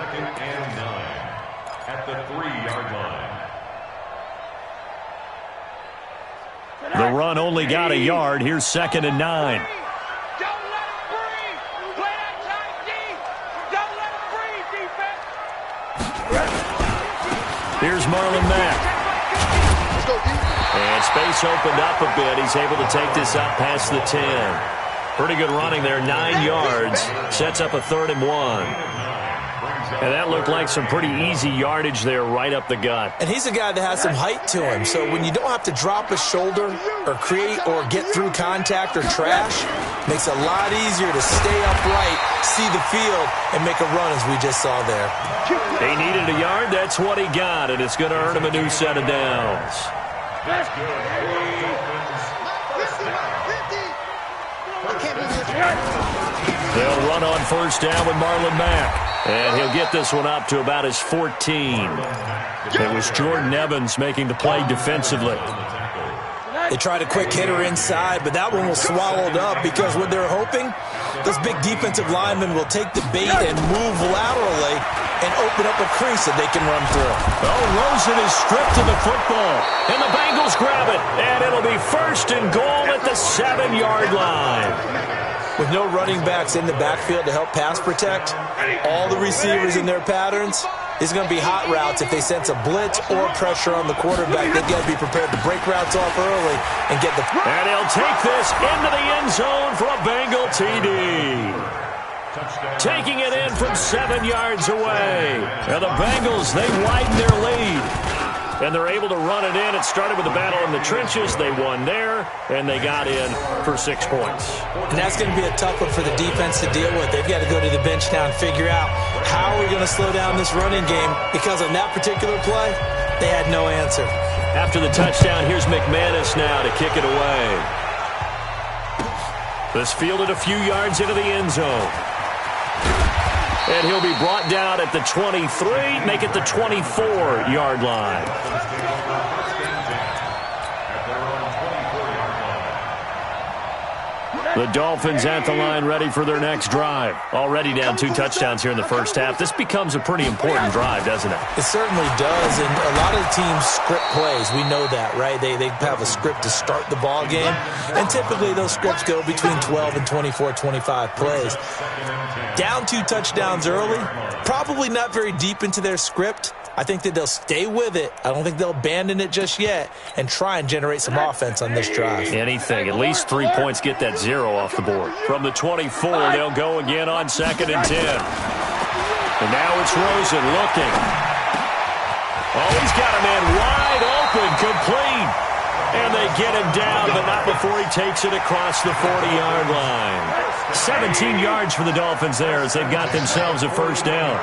2nd and 9 at the 3-yard line. The run only got a yard. Here's 2nd and 9. Here's Marlon Mack. And space opened up a bit. He's able to take this up past the 10. Pretty good running there, 9 yards. Sets up a 3rd and 1. And that looked like some pretty easy yardage there right up the gut. And he's a guy that has some height to him. So when you don't have to drop a shoulder or create or get through contact or trash, makes it a lot easier to stay upright, see the field, and make a run as we just saw there. He needed a yard. That's what he got, and it's going to earn him a new set of downs. They'll run on 1st down with Marlon Mack. And he'll get this one up to about his 14. It was Jordan Evans making the play defensively. They tried a quick hitter inside, but that one was swallowed up because what they're hoping, those big defensive linemen will take the bait and move laterally and open up a crease that they can run through. Oh, Rosen is stripped to the football, and the Bengals grab it, and it'll be 1st and goal at the 7-yard line. With no running backs in the backfield to help pass protect, all the receivers in their patterns, it's going to be hot routes if they sense a blitz or pressure on the quarterback. They've got to be prepared to break routes off early and get the... And he'll take this into the end zone for a Bengal TD. Taking it in from 7 yards away. Now the Bengals, they widen their lead. And they're able to run it in. It started with a battle in the trenches. They won there, and they got in for 6 points. And that's going to be a tough one for the defense to deal with. They've got to go to the bench now and figure out how are we going to slow down this running game, because on that particular play, they had no answer. After the touchdown, here's McManus now to kick it away. This fielded a few yards into the end zone. And he'll be brought down at the 23, make it the 24-yard line. The Dolphins at the line ready for their next drive. Already down 2 touchdowns here in the first half. This becomes a pretty important drive, doesn't it? It certainly does, and a lot of the teams script plays. We know that, right? They have a script to start the ball game, and typically those scripts go between 12 and 24, 25 plays. Down 2 touchdowns early, probably not very deep into their script. I think that they'll stay with it. I don't think they'll abandon it just yet and try and generate some offense on this drive. Anything. At least 3 points, get that 0 off the board. From the 24, they'll go again on 2nd and 10. And now it's Rosen looking. Oh, he's got a man wide open, complete. And they get him down, but not before he takes it across the 40-yard line. 17 yards for the Dolphins there as they've got themselves a 1st down.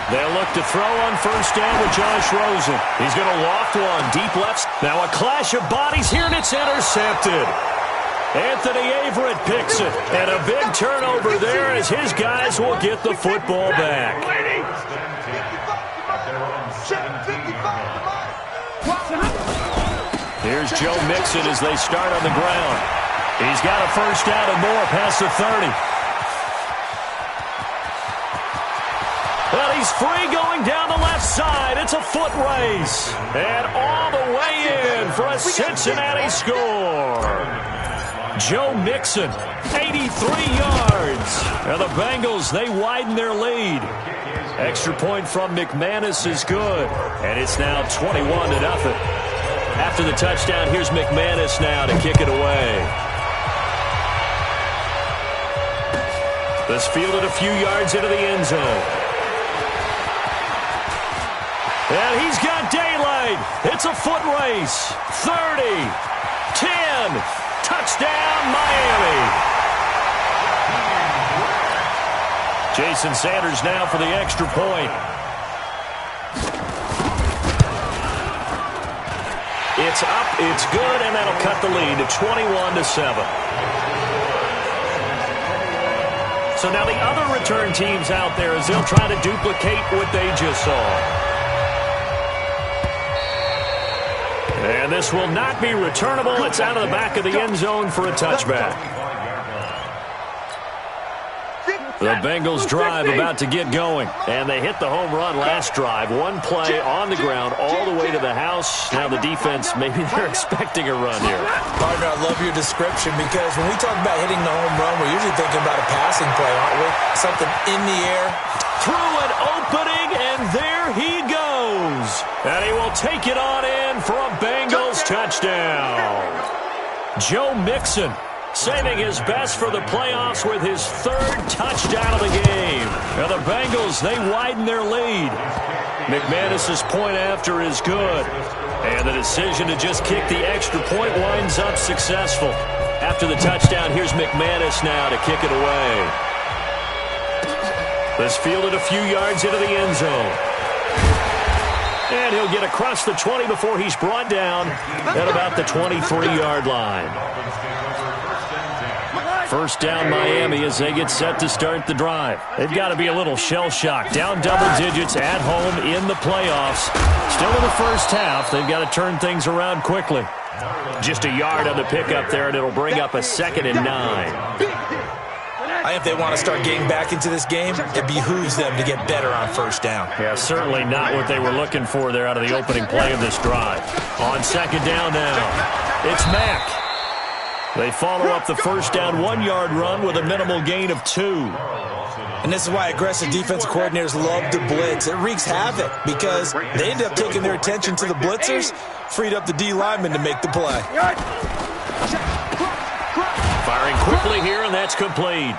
They'll look to throw on 1st down with Josh Rosen. He's going to loft one, deep left. Now a clash of bodies here, and it's intercepted. Anthony Averett picks it, and a big turnover there as his guys will get the football back. Here's Joe Mixon as they start on the ground. He's got a 1st down and more past the 30. Well, he's free going down the left side. It's a foot race. And all the way in for a Cincinnati score. Joe Mixon, 83 yards. Now the Bengals, they widen their lead. Extra point from McManus is good. And it's now 21-0. After the touchdown, here's McManus now to kick it away. This fielded a few yards into the end zone. And he's got daylight. It's a foot race. 30, 10, touchdown Miami. Jason Sanders now for the extra point. It's up, it's good, and that'll cut the lead to 21-7. So now the other return teams out there as they'll try to duplicate what they just saw. And this will not be returnable. It's out of the back of the end zone for a touchback. The Bengals drive about to get going. And they hit the home run last drive. One play on the ground all the way to the house. Now the defense, maybe they're expecting a run here. Partner, I love your description because when we talk about hitting the home run, we're usually thinking about a passing play, aren't we? Something in the air. Through an opening, and there he goes. And he will take it on in for a Bengals touchdown. Joe Mixon saving his best for the playoffs with his third touchdown of the game. Now the Bengals, they widen their lead. McManus's point after is good. And the decision to just kick the extra point winds up successful. After the touchdown, here's McManus now to kick it away. This fielded a few yards into the end zone. And he'll get across the 20 before he's brought down at about the 23-yard line. First down Miami as they get set to start the drive. They've got to be a little shell-shocked. Down double digits at home in the playoffs. Still in the first half. They've got to turn things around quickly. Just a yard on the pickup there, and it'll bring up a 2nd and 9. I think if they want to start getting back into this game, it behooves them to get better on first down. Yeah, certainly not what they were looking for there out of the opening play of this drive. On 2nd down now, it's Mack. They follow up the first down 1-yard run with a minimal gain of 2. And this is why aggressive defensive coordinators love to blitz. It wreaks havoc because they end up taking their attention to the blitzers, freed up the D lineman to make the play. Firing quickly here, and that's complete.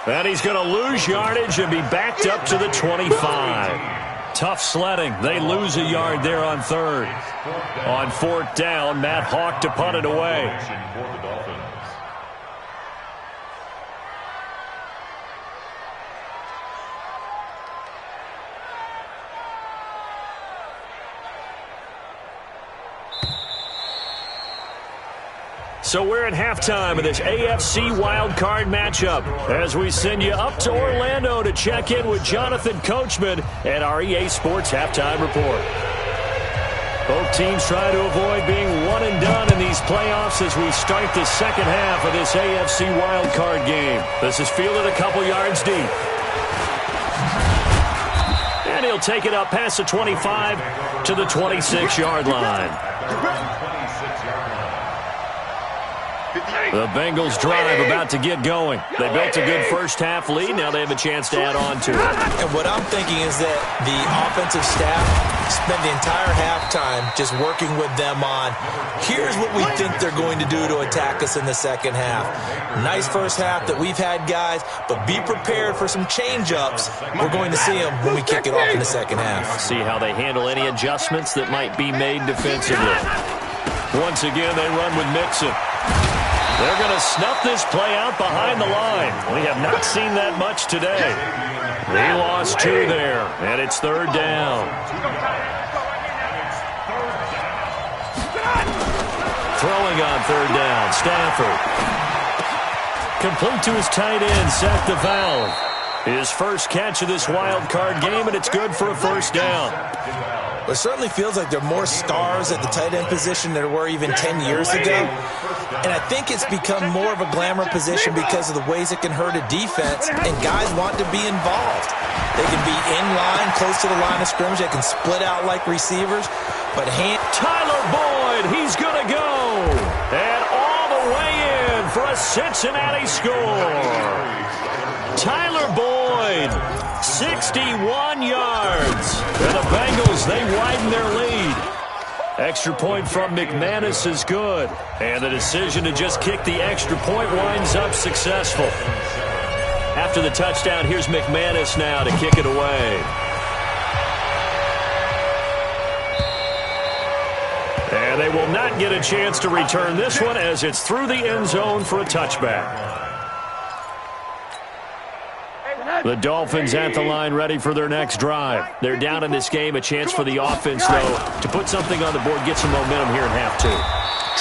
And he's going to lose yardage and be backed up to the 25. Tough sledding. They lose a yard there on 3rd. On 4th down, Matt Hawk to punt it away. So we're at halftime of this AFC wildcard matchup as we send you up to Orlando to check in with Jonathan Coachman and our EA Sports Halftime Report. Both teams try to avoid being one and done in these playoffs as we start the second half of this AFC wildcard game. This is fielded a couple yards deep. And he'll take it up past the 25 to the 26-yard line. The Bengals drive about to get going. They built a good first-half lead. Now they have a chance to add on to it. And what I'm thinking is that the offensive staff spent the entire halftime just working with them on, here's what we think they're going to do to attack us in the second half. Nice first half that we've had, guys, but be prepared for some change-ups. We're going to see them when we kick it off in the second half. See how they handle any adjustments that might be made defensively. Once again, they run with Mixon. They're going to snuff this play out behind the line. We have not seen that much today. They lost 2 there, and it's 3rd down. Throwing on 3rd down, Stafford. Complete to his tight end, Seth DeValve. His first catch of this wild card game, and it's good for a first down. It certainly feels like there are more stars at the tight end position than there were even 10 years ago. And I think it's become more of a glamour position because of the ways it can hurt a defense, and guys want to be involved. They can be in line, close to the line of scrimmage. They can split out like receivers. But Tyler Boyd, he's going to go. And all the way in for a Cincinnati score. Tyler Boyd, 61 yards. And the Bengals, they widen their lead. Extra point from McManus is good. And the decision to just kick the extra point winds up successful. After the touchdown, here's McManus now to kick it away. And they will not get a chance to return this one as it's through the end zone for a touchback. The Dolphins at the line ready for their next drive. They're down in this game. A chance for the offense, though, to put something on the board, get some momentum here in half two.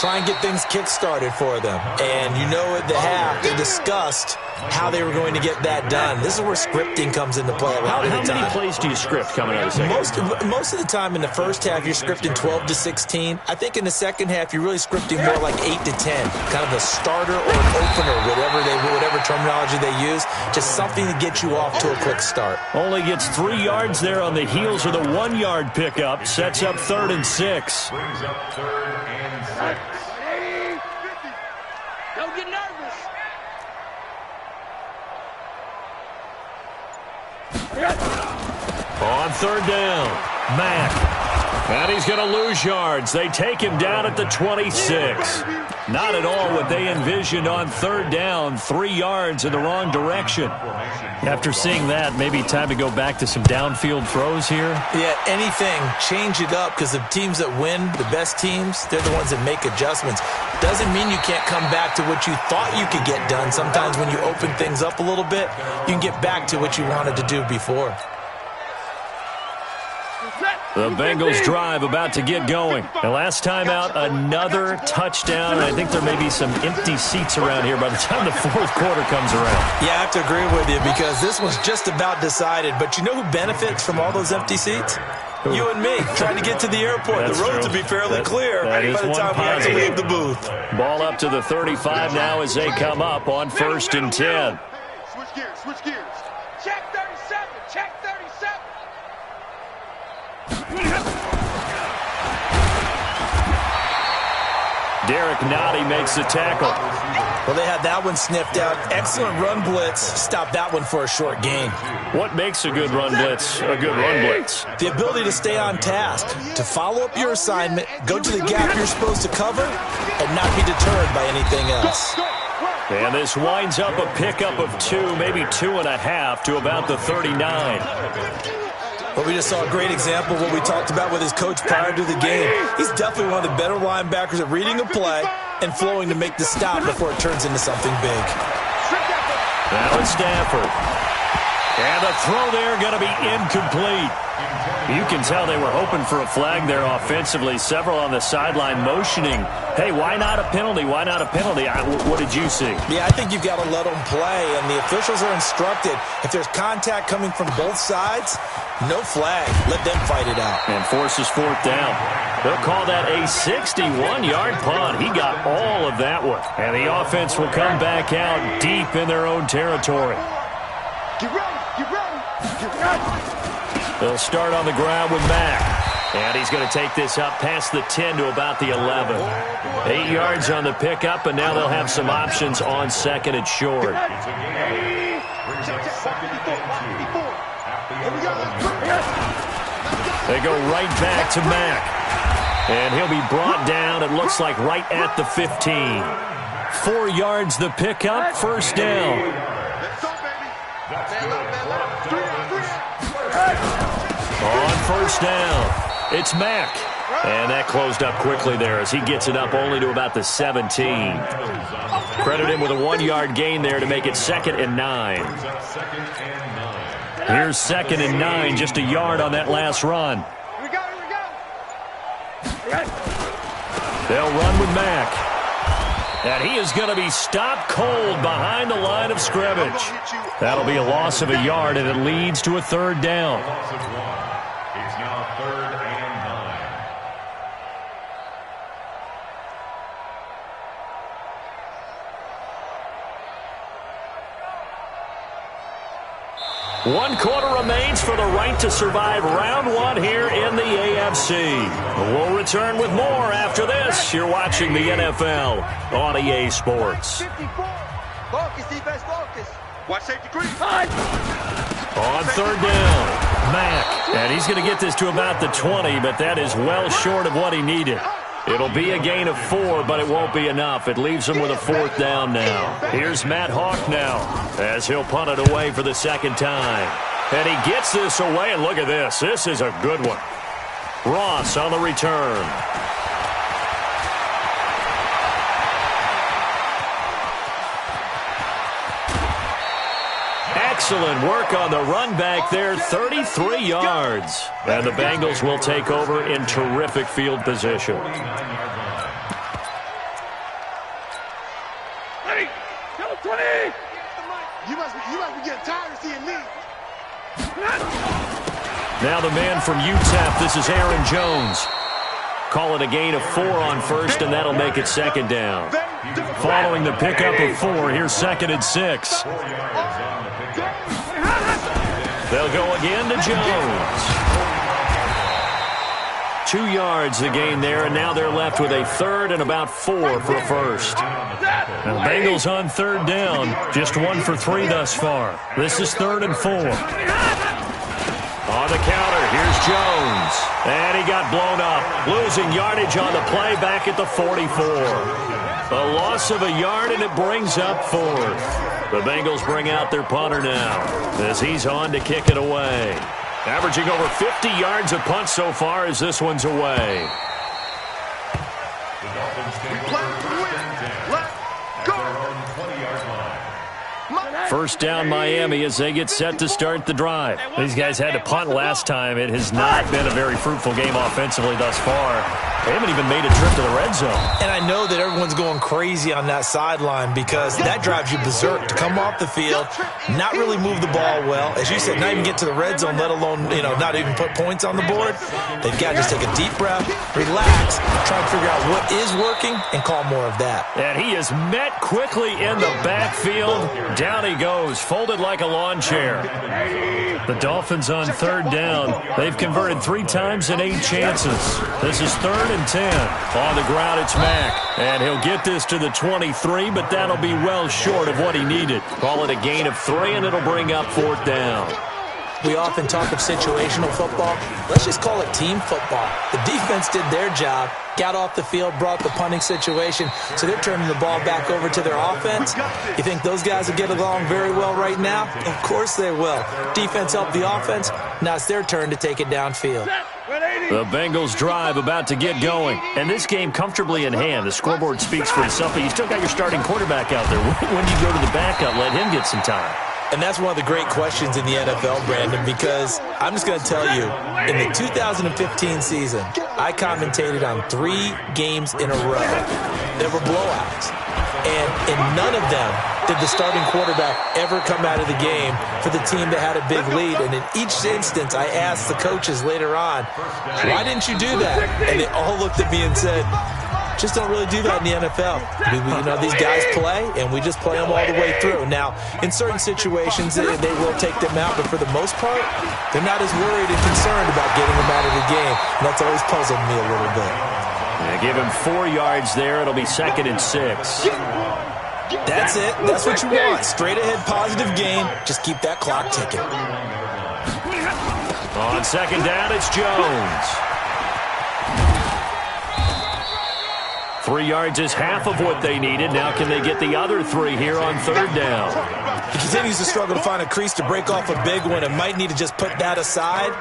Try and get things kick-started for them. And you know at the half, they discussed how they were going to get that done. This is where scripting comes into play a lot of the time. How many plays do you script coming out of the second? Most of the time in the first half, you're scripting 12 to 16. I think in the second half, you're really scripting more like 8 to 10. Kind of a starter or an opener, whatever terminology they use. Just something to get you off to a quick start. Only gets 3 yards there on the heels of the 1-yard pickup. Sets up 3rd and 6. Brings up 3rd and 6. Don't get nervous. On 3rd down, Mack. And he's going to lose yards. They take him down at the 26. Not at all what they envisioned on 3rd down. 3 yards in the wrong direction. After seeing that, maybe time to go back to some downfield throws here. Yeah, anything. Change it up, because the teams that win, the best teams, they're the ones that make adjustments. Doesn't mean you can't come back to what you thought you could get done. Sometimes when you open things up a little bit, you can get back to what you wanted to do before. The Bengals drive about to get going. And last time out, another touchdown. I think there may be some empty seats around here by the time the 4th quarter comes around. Yeah, I have to agree with you, because this one's just about decided. But you know who benefits from all those empty seats? You and me, trying to get to the airport. That's the roads true. will be fairly clear by the time we have to leave the booth. Ball up to the 35 now as they come up on 1st and 10. Switch gears, switch gears. Check 37, check 37. Derek Nottie makes the tackle. Well, they had that one sniffed out. Excellent run blitz. Stop that one for a short gain. What makes a good run blitz a good run blitz? The ability to stay on task, to follow up your assignment, go to the gap you're supposed to cover, and not be deterred by anything else. And this winds up a pickup of 2, maybe 2.5 to about the 39. But we just saw a great example of what we talked about with his coach prior to the game. He's definitely one of the better linebackers at reading a play and flowing to make the stop before it turns into something big. Now it's Stafford. And the throw there going to be incomplete. You can tell they were hoping for a flag there offensively. Several on the sideline motioning, hey, why not a penalty? Why not a penalty? What did you see? Yeah, I think you've got to let them play, and the officials are instructed. If there's contact coming from both sides, no flag. Let them fight it out. And forces 4th down. They'll call that a 61-yard punt. He got all of that one. And the offense will come back out deep in their own territory. Get ready, get ready, get ready. They'll start on the ground with Mack. And he's going to take this up past the 10 to about the 11. 8 yards on the pickup, and now they'll have some options on 2nd and short. They go right back to Mack. And he'll be brought down, it looks like, right at the 15. 4 yards the pickup, 1st down. On 1st down, it's Mack. And that closed up quickly there as he gets it up only to about the 17. Credit him with a 1-yard gain there to make it 2nd and 9. Here's 2nd and 9, just a yard on that last run. Here we go, here we go. They'll run with Mack. And he is going to be stopped cold behind the line of scrimmage. That'll be a loss of a yard, and it leads to a 3rd down. It's now 3rd and 9. 1 quarter remains for the right to survive round 1 here in the AFC. We'll return with more after this. You're watching the NFL on EA Sports. 54. Focus, defense, focus. Watch safety creep. On 3rd down, Mack. And he's going to get this to about the 20, but that is well short of what he needed. It'll be a gain of 4, but it won't be enough. It leaves him with a 4th down now. Here's Matt Hawk now as he'll punt it away for the 2nd time. And he gets this away, and look at this. This is a good one. Ross on the return. Excellent work on the run back there, 33 yards. And the Bengals will take over in terrific field position. You must be getting tired of seeing me. Now the man from UTEP, this is Aaron Jones. Call it a gain of 4 on first, and that'll make it second down. Following the pickup of 4, here's 2nd and 6. They'll go again to Jones. 2 yards the gain there, and now they're left with a 3rd and about 4 for a first. Now the Bengals on 3rd down, just 1 for 3 thus far. This is 3rd and 4. On the counter, here's Jones. And he got blown up. Losing yardage on the play back at the 44. A loss of a yard, and it brings up 4th. The Bengals bring out their punter now as he's on to kick it away. Averaging over 50 yards a punt so far as this one's away. First down Miami as they get set to start the drive. These guys had to punt last time. It has not been a very fruitful game offensively thus far. They haven't even made a trip to the red zone. And I know that everyone's going crazy on that sideline because that drives you berserk to come off the field, not really move the ball well. As you said, not even get to the red zone, let alone, not even put points on the board. They've got to just take a deep breath, relax, try and figure out what is working, and call more of that. And he is met quickly in the backfield. Down he goes, folded like a lawn chair. The Dolphins on 3rd down. They've converted 3 times in 8 chances. This is 3rd and 10. On the ground, it's Mack. And he'll get this to the 23, but that'll be well short of what he needed. Call it a gain of 3, and it'll bring up 4th down. We often talk of situational football. Let's just call it team football. The defense did their job, got off the field, brought the punting situation, so they're turning the ball back over to their offense. You think those guys will get along very well right now? Of course they will. Defense helped the offense. Now it's their turn to take it downfield. The Bengals drive about to get going. And this game comfortably in hand. The scoreboard speaks for itself, but you still got your starting quarterback out there. When you go to the backup, let him get some time. And that's one of the great questions in the NFL, Brandon, because I'm just going to tell you, in the 2015 season, I commentated on 3 games in a row. There were blowouts. And in none of them did the starting quarterback ever come out of the game for the team that had a big lead. And in each instance, I asked the coaches later on, why didn't you do that? And they all looked at me and said, just don't really do that in the NFL. These guys play, and we just play them all the way through. Now, in certain situations, they will take them out, but for the most part, they're not as worried and concerned about getting them out of the game. And that's always puzzled me a little bit. Yeah, give him 4 yards there. It'll be 2nd and 6. That's it. That's what you want. Straight ahead positive gain. Just keep that clock ticking. On 2nd down, it's Jones. 3 yards is half of what they needed. Now can they get the other 3 here on 3rd down? He continues to struggle to find a crease to break off a big one and might need to just put that aside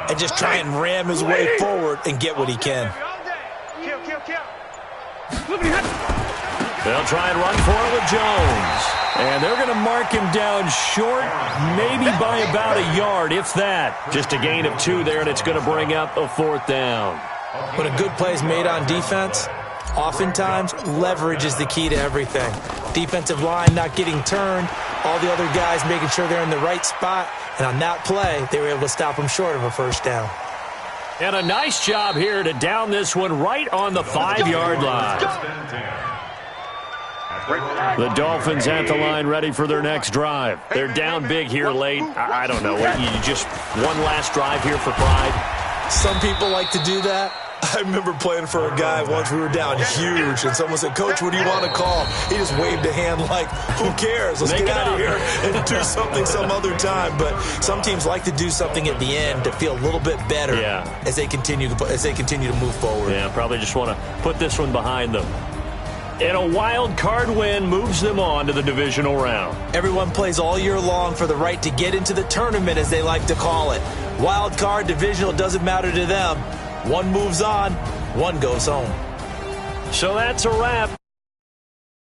and just try and ram his way forward and get what he can. They'll try and run for it with Jones. And they're going to mark him down short, maybe by about a yard, if that. Just a gain of 2 there, and it's going to bring up a 4th down. When a good play is made on defense, oftentimes, leverage is the key to everything. Defensive line not getting turned, all the other guys making sure they're in the right spot, and on that play, they were able to stop them short of a 1st down. And a nice job here to down this one right on the 5-yard line. The Dolphins at the line ready for their next drive. They're down big here late. I don't know. You just one last drive here for pride? Some people like to do that. I remember playing for a guy once. We were down huge, and someone said, Coach, what do you want to call? He just waved a hand like, who cares? Let's get out of here and do something some other time. But some teams like to do something at the end to feel a little bit better as they continue to move forward. Yeah, probably just want to put this one behind them. And a wild card win moves them on to the divisional round. Everyone plays all year long for the right to get into the tournament, as they like to call it. Wild card, divisional, doesn't matter to them. One moves on, one goes home. So that's a wrap.